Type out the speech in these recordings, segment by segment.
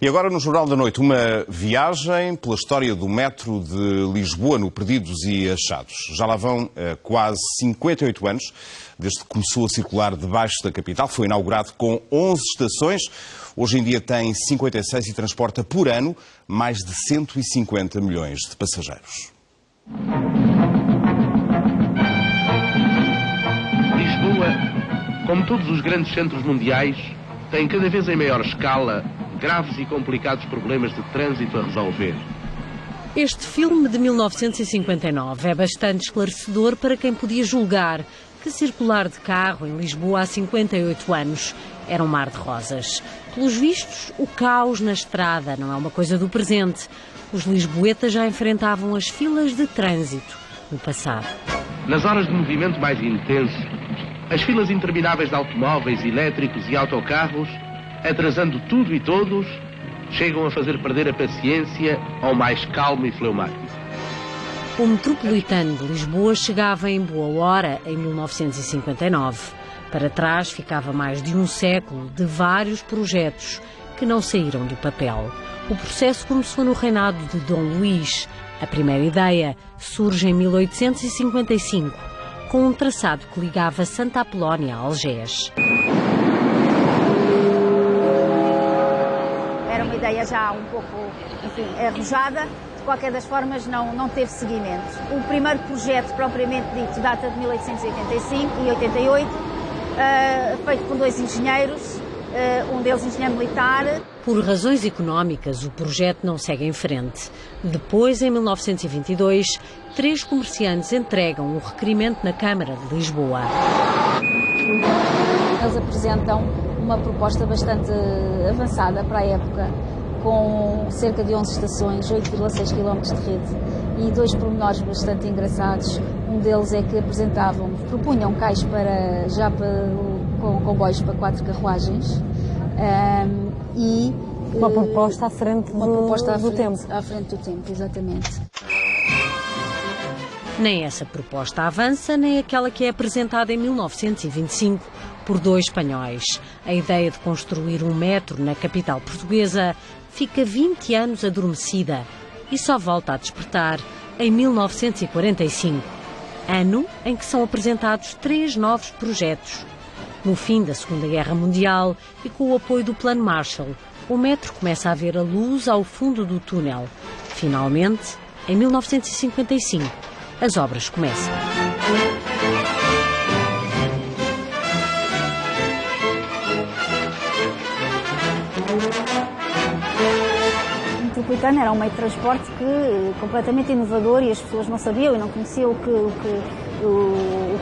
E agora no Jornal da Noite, uma viagem pela história do metro de Lisboa no Perdidos e Achados. Já lá vão quase 58 anos desde que começou a circular debaixo da capital. Foi inaugurado com 11 estações. Hoje em dia tem 56 e transporta por ano mais de 150 milhões de passageiros. Lisboa, como todos os grandes centros mundiais, tem cada vez em maior escala graves e complicados problemas de trânsito a resolver. Este filme de 1959 é bastante esclarecedor para quem podia julgar que circular de carro em Lisboa há 58 anos era um mar de rosas. Pelos vistos, o caos na estrada não é uma coisa do presente. Os lisboetas já enfrentavam as filas de trânsito no passado. Nas horas de movimento mais intenso, as filas intermináveis de automóveis, elétricos e autocarros, atrasando tudo e todos, chegam a fazer perder a paciência ao mais calmo e fleumático. O metropolitano de Lisboa chegava em boa hora em 1959. Para trás ficava mais de um século de vários projetos que não saíram do papel. O processo começou no reinado de Dom Luís. A primeira ideia surge em 1855, com um traçado que ligava Santa Apolónia a Algés. Era uma ideia já um pouco, arrojada, de qualquer das formas não teve seguimento. O primeiro projeto, propriamente dito, data de 1885 e 88, feito por dois engenheiros, um deles engenheiro militar. Por razões económicas, o projeto não segue em frente. Depois, em 1922, 3 comerciantes entregam o requerimento na Câmara de Lisboa. Eles apresentam uma proposta bastante avançada para a época, com cerca de 11 estações, 8,6 km de rede e 2 pormenores bastante engraçados. Um deles é que propunham cais com comboios para 4 carruagens e uma proposta à frente do tempo. À frente do tempo, exatamente. Nem essa proposta avança, nem aquela que é apresentada em 1925 por 2 espanhóis. A ideia de construir um metro na capital portuguesa fica 20 anos adormecida e só volta a despertar em 1945, ano em que são apresentados 3 novos projetos. No fim da Segunda Guerra Mundial e com o apoio do Plano Marshall, o metro começa a ver a luz ao fundo do túnel. Finalmente, em 1955, as obras começam. O metropolitano era um meio de transporte completamente inovador e as pessoas não sabiam e não conheciam o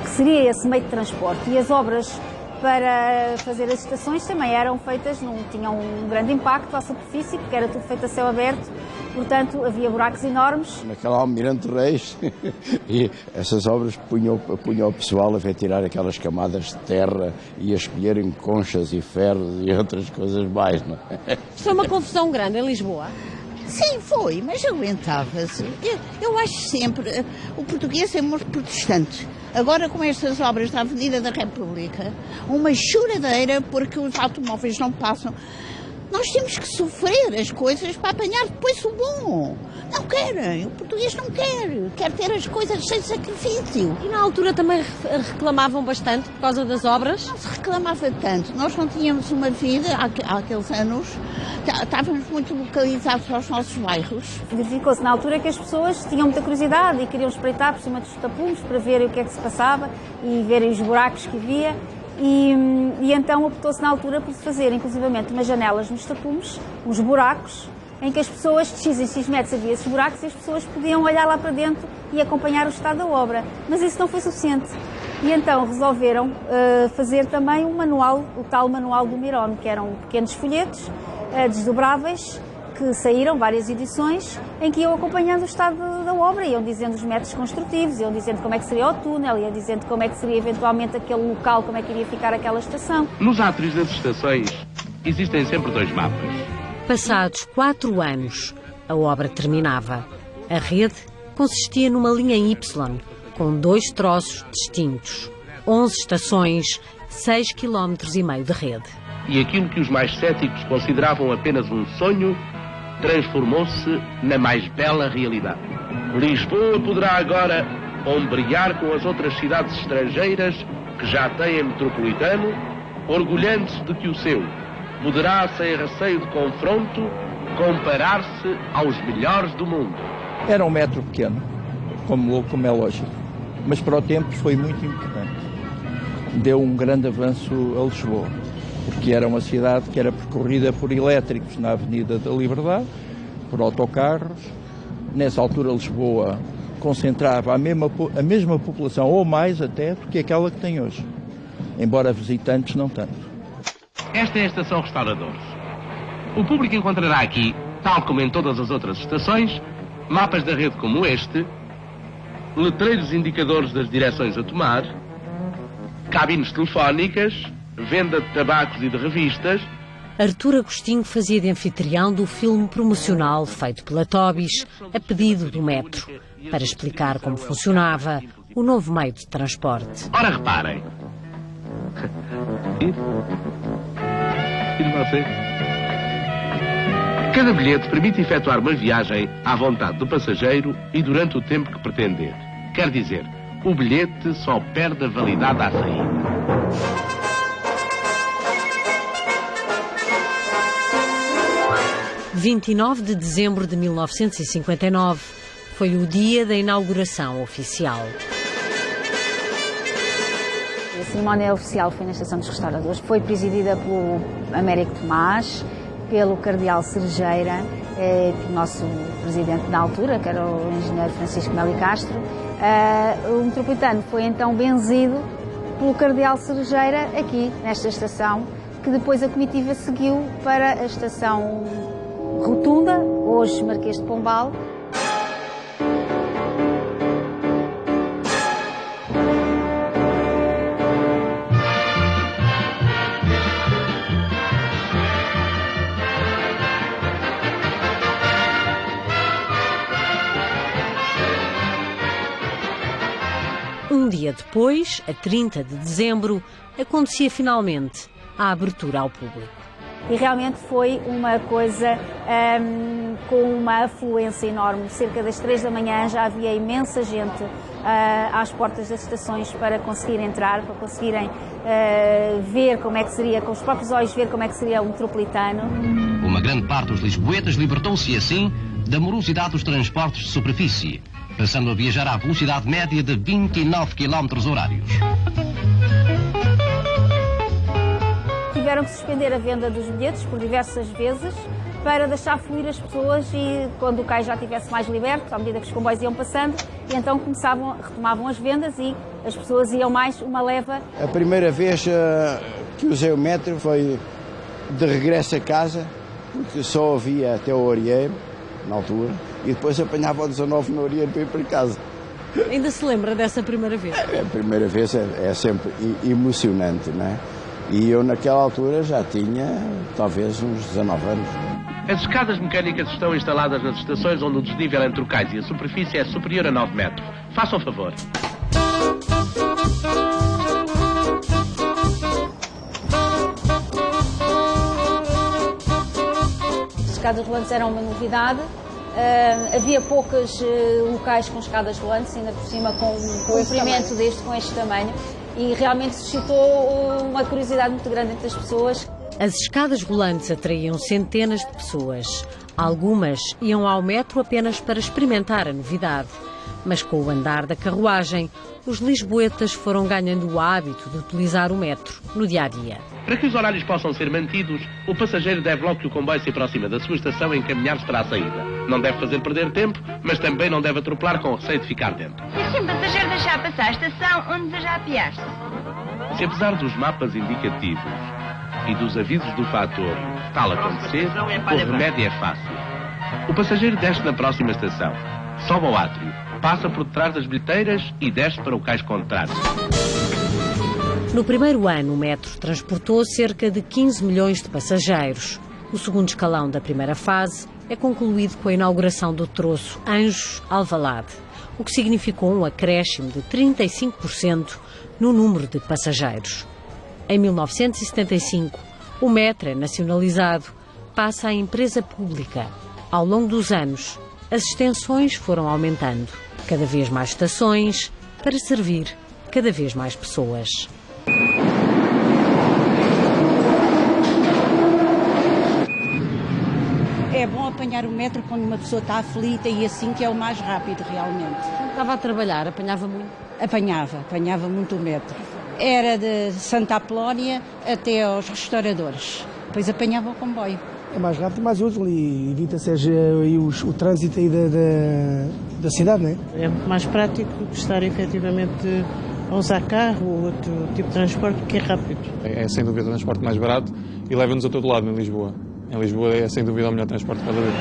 que seria esse meio de transporte. E as obras para fazer as estações também eram feitas, não tinham um grande impacto à superfície, porque era tudo feito a céu aberto, portanto havia buracos enormes. Naquela Almirante Reis, e essas obras punham o pessoal a ver tirar aquelas camadas de terra e a escolherem conchas e ferros e outras coisas mais, não é? Foi uma confusão grande em Lisboa? Sim, foi, mas aguentava-se. Eu acho sempre, o português é muito protestante. Agora, com estas obras da Avenida da República, uma choradeira porque os automóveis não passam. Nós temos que sofrer as coisas para apanhar depois o bom. Não querem, o português não quer ter as coisas sem sacrifício. E na altura também reclamavam bastante por causa das obras? Não se reclamava tanto, nós não tínhamos uma vida há aqueles anos, estávamos muito localizados aos nossos bairros. Verificou-se na altura que as pessoas tinham muita curiosidade e queriam espreitar por cima dos tapumes para verem o que é que se passava e verem os buracos que havia. E então optou-se na altura por se fazer, inclusivamente, umas janelas nos tapumes, uns buracos, em que as pessoas, de X em X metros havia esses buracos e as pessoas podiam olhar lá para dentro e acompanhar o estado da obra. Mas isso não foi suficiente. E então resolveram fazer também um manual, o tal manual do Miron, que eram pequenos folhetos desdobráveis, que saíram várias edições, em que iam acompanhando o estado da obra, iam dizendo os métodos construtivos, iam dizendo como é que seria o túnel, iam dizendo como é que seria eventualmente aquele local, como é que iria ficar aquela estação. Nos átrios das estações existem sempre 2 mapas. Passados 4 anos, a obra terminava. A rede consistia numa linha Y, com 2 troços distintos, 11 estações, 6,5 km de rede. e aquilo que os mais céticos consideravam apenas um sonho transformou-se na mais bela realidade. Lisboa poderá agora ombrear com as outras cidades estrangeiras que já têm metropolitano, orgulhando-se de que o seu poderá, sem receio de confronto, comparar-se aos melhores do mundo. Era um metro pequeno, como é lógico, mas para o tempo foi muito importante. Deu um grande avanço a Lisboa, porque era uma cidade que era percorrida por elétricos na Avenida da Liberdade, por autocarros. Nessa altura Lisboa concentrava a mesma população, ou mais até, do que aquela que tem hoje, embora visitantes não tanto. Esta é a Estação Restauradores. O público encontrará aqui, tal como em todas as outras estações, mapas da rede como este, letreiros indicadores das direções a tomar, cabines telefónicas, venda de tabacos e de revistas. Artur Agostinho fazia de anfitrião do filme promocional feito pela Tobis, a pedido do metro, para explicar como funcionava o novo meio de transporte. Ora, reparem. Cada bilhete permite efetuar uma viagem à vontade do passageiro e durante o tempo que pretender. Quer dizer, o bilhete só perde a validade à saída. – 29 de dezembro de 1959 foi o dia da inauguração oficial. A cerimónia oficial foi na Estação dos Restauradores, foi presidida pelo Américo Tomás, pelo Cardeal Cerejeira, pelo nosso presidente na altura, que era o engenheiro Francisco Meli Castro. O metropolitano foi então benzido pelo Cardeal Cerejeira aqui, nesta estação, que depois a comitiva seguiu para a estação Rotunda, hoje Marquês de Pombal. Um dia depois, a 30 de dezembro, acontecia finalmente a abertura ao público. E realmente foi uma coisa com uma afluência enorme. Cerca das 3 da manhã já havia imensa gente às portas das estações para conseguir entrar, para conseguirem ver como é que seria, com os próprios olhos ver como é que seria o metropolitano. Uma grande parte dos lisboetas libertou-se assim da morosidade dos transportes de superfície, passando a viajar à velocidade média de 29 km/h. Tiveram que suspender a venda dos bilhetes por diversas vezes para deixar fluir as pessoas e quando o cais já estivesse mais liberto, à medida que os comboios iam passando, e então retomavam as vendas e as pessoas iam mais uma leva. A primeira vez que usei o metro foi de regresso a casa, porque só havia até o Orieiro, na altura, e depois apanhava o 19 no Orieiro para ir para casa. Ainda se lembra dessa primeira vez? A primeira vez é sempre emocionante, não é? E eu naquela altura já tinha talvez uns 19 anos. As escadas mecânicas estão instaladas nas estações onde o desnível entre o cais e a superfície é superior a 9 metros. Façam favor. As escadas rolantes eram uma novidade. Havia poucos locais com escadas rolantes, ainda por cima com o comprimento com este tamanho. E realmente suscitou uma curiosidade muito grande entre as pessoas. As escadas rolantes atraíam centenas de pessoas. Algumas iam ao metro apenas para experimentar a novidade. Mas com o andar da carruagem, os lisboetas foram ganhando o hábito de utilizar o metro no dia-a-dia. Para que os horários possam ser mantidos, o passageiro deve logo que o comboio se aproxima da sua estação encaminhar-se para a saída. Não deve fazer perder tempo, mas também não deve atropelar com o receio de ficar dentro. E se um passageiro deixar passar a estação onde deseja apiar-se? Se apesar dos mapas indicativos e dos avisos do fator tal acontecer, o remédio é fácil. O passageiro desce na próxima estação, sobe ao átrio, passa por detrás das bilheteiras e desce para o cais contrário. No primeiro ano, o metro transportou cerca de 15 milhões de passageiros. O segundo escalão da primeira fase é concluído com a inauguração do troço Anjos-Alvalade, o que significou um acréscimo de 35% no número de passageiros. Em 1975, O metro é nacionalizado, passa à empresa pública. Ao longo dos anos, as extensões foram aumentando. Cada vez mais estações para servir cada vez mais pessoas. É bom apanhar o metro quando uma pessoa está aflita e assim que é o mais rápido realmente. Estava a trabalhar, apanhava muito? Apanhava muito o metro. Era de Santa Apolónia até aos restauradores. Depois apanhava o comboio. É mais rápido e mais útil e evita-se o trânsito aí da cidade, não é? É muito mais prático que estar efetivamente a usar carro ou outro tipo de transporte, porque é rápido. É sem dúvida o transporte mais barato e leva-nos a todo lado em Lisboa. Em Lisboa é sem dúvida o melhor transporte para a vida.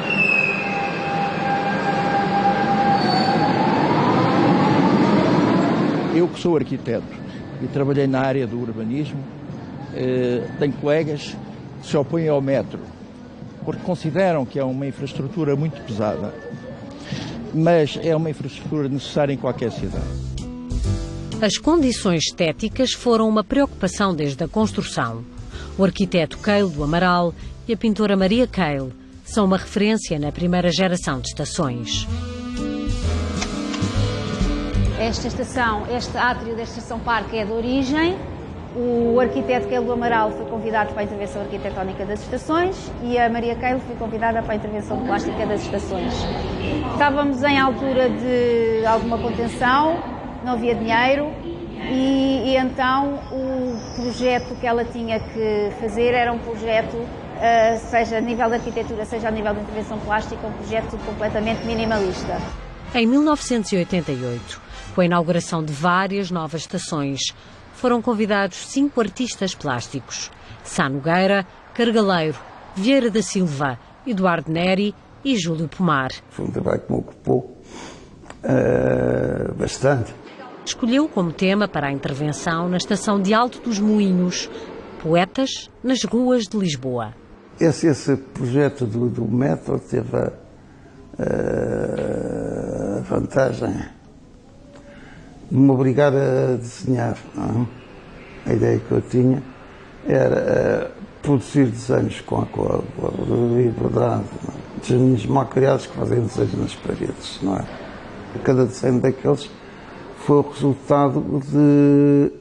Eu que sou arquiteto e trabalhei na área do urbanismo, tenho colegas que se opõem ao metro, porque consideram que é uma infraestrutura muito pesada, mas é uma infraestrutura necessária em qualquer cidade. As condições estéticas foram uma preocupação desde a construção. O arquiteto Keil do Amaral e a pintora Maria Keil são uma referência na primeira geração de estações. Esta estação, este átrio da Estação Parque é de origem. O arquiteto Keil do Amaral foi convidado para a intervenção arquitetónica das estações e a Maria Keil foi convidada para a intervenção plástica das estações. Estávamos em altura de alguma contenção, não havia dinheiro e então o projeto que ela tinha que fazer era um projeto, seja a nível de arquitetura, seja a nível de intervenção plástica, um projeto completamente minimalista. Em 1988, com a inauguração de várias novas estações, foram convidados 5 artistas plásticos: Sá Nogueira, Cargaleiro, Vieira da Silva, Eduardo Neri e Júlio Pomar. Foi um trabalho que me ocupou bastante. Escolheu como tema para a intervenção na estação de Alto dos Moinhos, Poetas nas ruas de Lisboa. Esse projeto do metro teve a vantagem de me obrigar a desenhar. Não é? A ideia que eu tinha era produzir desenhos com a liberdade dos meninos mal criados que fazem desenhos nas paredes. Não é? Cada desenho daqueles foi o resultado de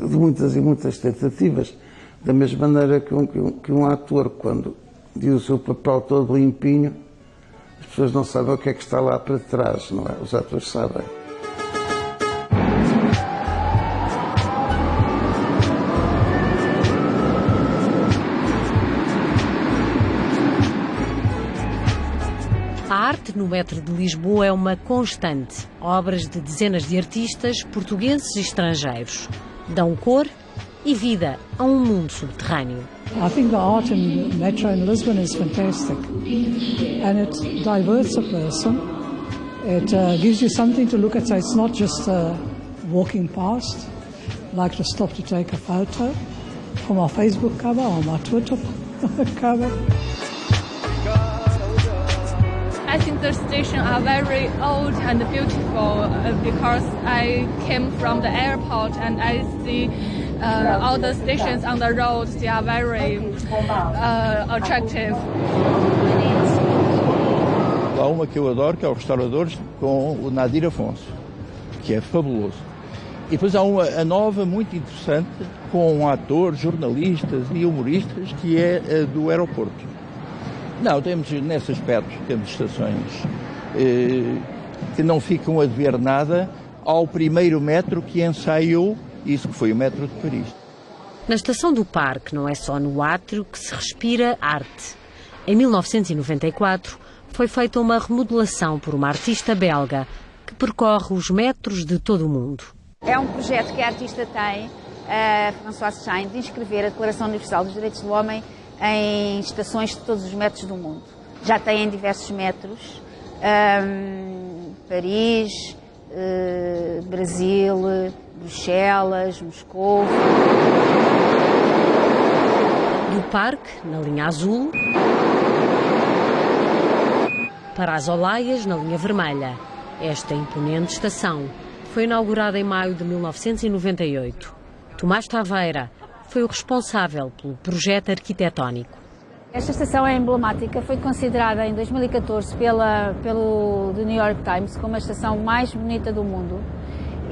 muitas e muitas tentativas. Da mesma maneira que um ator, quando diz o seu papel todo limpinho, as pessoas não sabem o que é que está lá para trás, não é? Os atores sabem. A arte no metro de Lisboa é uma constante. Obras de dezenas de artistas, portugueses e estrangeiros, dão cor e vida a um mundo subterrâneo. I think the art in Metro in Lisbon is fantastic, and it diverts a person. It gives you something to look at, so it's not just walking past. I like to stop to take a photo for my Facebook cover or my Twitter cover. I think the stations are very old and beautiful because I came from the airport and I see all the stations on the road. They are very attractive. Há uma que eu adoro, que é o Restauradores, com o Nadir Afonso, que é fabuloso. E depois há a nova, muito interessante, com atores, jornalistas e humoristas, que é a do aeroporto. Não, temos, nesse aspecto, temos estações que não ficam a dever nada ao primeiro metro que ensaiou isso, que foi o metro de Paris. Na estação do Parque não é só no átrio que se respira arte. Em 1994 foi feita uma remodelação por uma artista belga que percorre os metros de todo o mundo. É um projeto que a artista tem, a Françoise Chain, de inscrever a Declaração Universal dos Direitos do Homem em estações de todos os metros do mundo. Já tem em diversos metros, Paris, Brasil, Bruxelas, Moscou. Do Parque, na linha azul, para as Olaias, na linha vermelha. Esta imponente estação foi inaugurada em maio de 1998. Tomás Taveira foi o responsável pelo projeto arquitetónico. Esta estação é emblemática, foi considerada em 2014 pelo The New York Times como a estação mais bonita do mundo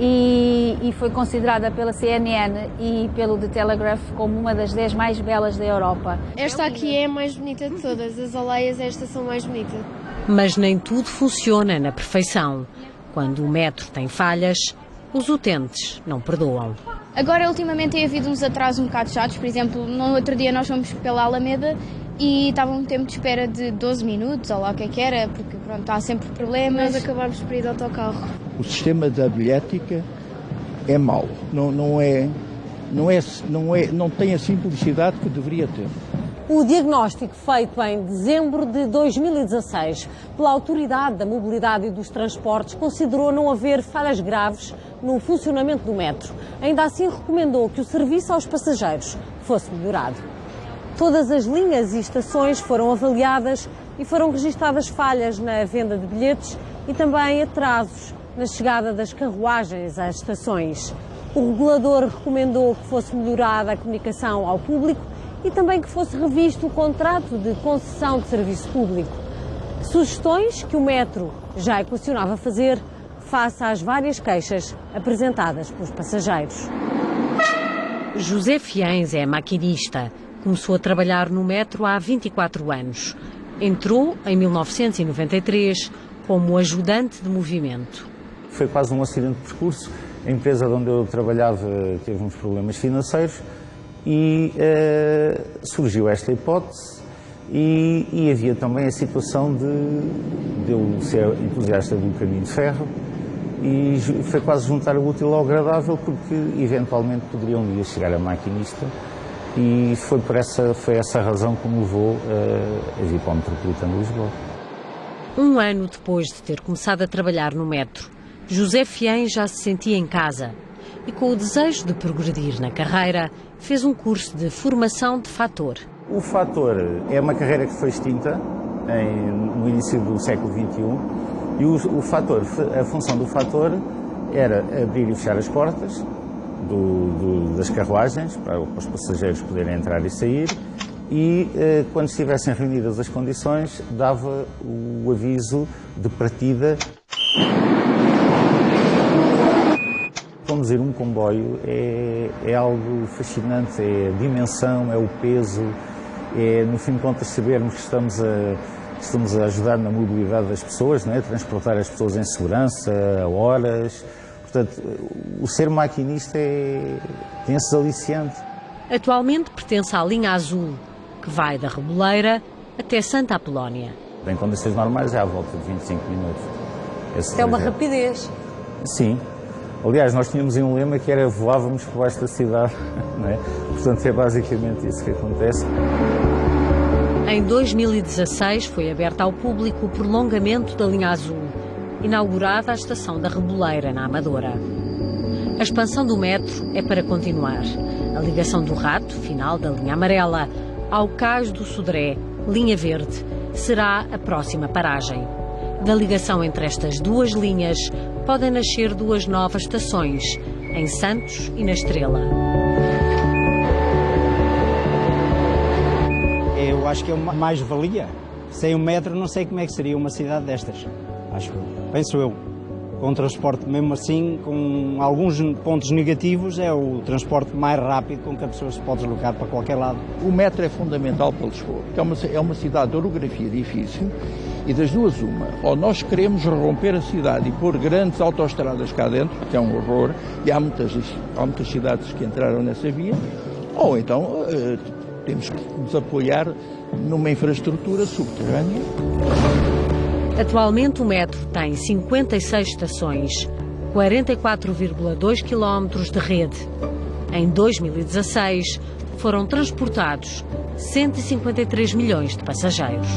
e foi considerada pela CNN e pelo The Telegraph como uma das 10 mais belas da Europa. Esta aqui é a mais bonita de todas, as Oleias é a estação mais bonita. Mas nem tudo funciona na perfeição. Quando o metro tem falhas, os utentes não perdoam. Agora, ultimamente, tem havido uns atrasos um bocado chatos. Por exemplo, no outro dia nós fomos pela Alameda e estava um tempo de espera de 12 minutos, ou lá o que é que era, porque pronto, há sempre problemas. Nós acabámos por ir de autocarro. O sistema da bilhética é mau. Não tem a simplicidade que deveria ter. O diagnóstico feito em dezembro de 2016 pela Autoridade da Mobilidade e dos Transportes considerou não haver falhas graves no funcionamento do metro. Ainda assim recomendou que o serviço aos passageiros fosse melhorado. Todas as linhas e estações foram avaliadas e foram registadas falhas na venda de bilhetes e também atrasos na chegada das carruagens às estações. O regulador recomendou que fosse melhorada a comunicação ao público e também que fosse revisto o contrato de concessão de serviço público. Sugestões que o metro já equacionava fazer face às várias queixas apresentadas pelos passageiros. José Fiães é maquinista. Começou a trabalhar no metro há 24 anos. Entrou em 1993 como ajudante de movimento. Foi quase um acidente de percurso. A empresa onde eu trabalhava teve uns problemas financeiros e surgiu esta hipótese e havia também a situação de eu ser entusiasta do caminho de ferro e foi quase juntar o útil ao agradável porque eventualmente poderia um dia chegar a maquinista e foi essa razão que me levou a vir para o Metropolitano de Lisboa. Um ano depois de ter começado a trabalhar no metro, José Fiães já se sentia em casa e, com o desejo de progredir na carreira, fez um curso de formação de fator. O fator é uma carreira que foi extinta no início do século XXI e a função do fator era abrir e fechar as portas das carruagens para os passageiros poderem entrar e sair e, quando estivessem reunidas as condições, dava o aviso de partida. Conduzir um comboio é algo fascinante, é a dimensão, é o peso, é, no fim de contas, sabermos que estamos a ajudar na mobilidade das pessoas, não é? Transportar as pessoas em segurança, a horas. Portanto, o ser maquinista tem esses aliciantes. Atualmente pertence à linha azul, que vai da Reboleira até Santa Apolónia. Em condições normais é à volta de 25 minutos. É uma rapidez. Sim. Aliás, nós tínhamos um lema que era voávamos por baixo da cidade, não é? Portanto, é basicamente isso que acontece. Em 2016 foi aberto ao público o prolongamento da linha azul, inaugurada a estação da Reboleira, na Amadora. A expansão do metro é para continuar. A ligação do Rato, final da linha amarela, ao Cais do Sodré, linha verde, será a próxima paragem. Da ligação entre estas duas linhas podem nascer duas novas estações, em Santos e na Estrela. Eu acho que é uma mais-valia. Sem o metro não sei como é que seria uma cidade destas. Penso eu. Com o transporte, mesmo assim, com alguns pontos negativos, é o transporte mais rápido com que a pessoa se pode deslocar para qualquer lado. O metro é fundamental para Lisboa, porque é uma cidade de orografia difícil e das duas uma. Ou nós queremos romper a cidade e pôr grandes autoestradas cá dentro, que é um horror, e há muitas cidades que entraram nessa via, ou então temos que nos apoiar numa infraestrutura subterrânea. Atualmente o metro tem 56 estações, 44,2 km de rede. Em 2016 foram transportados 153 milhões de passageiros.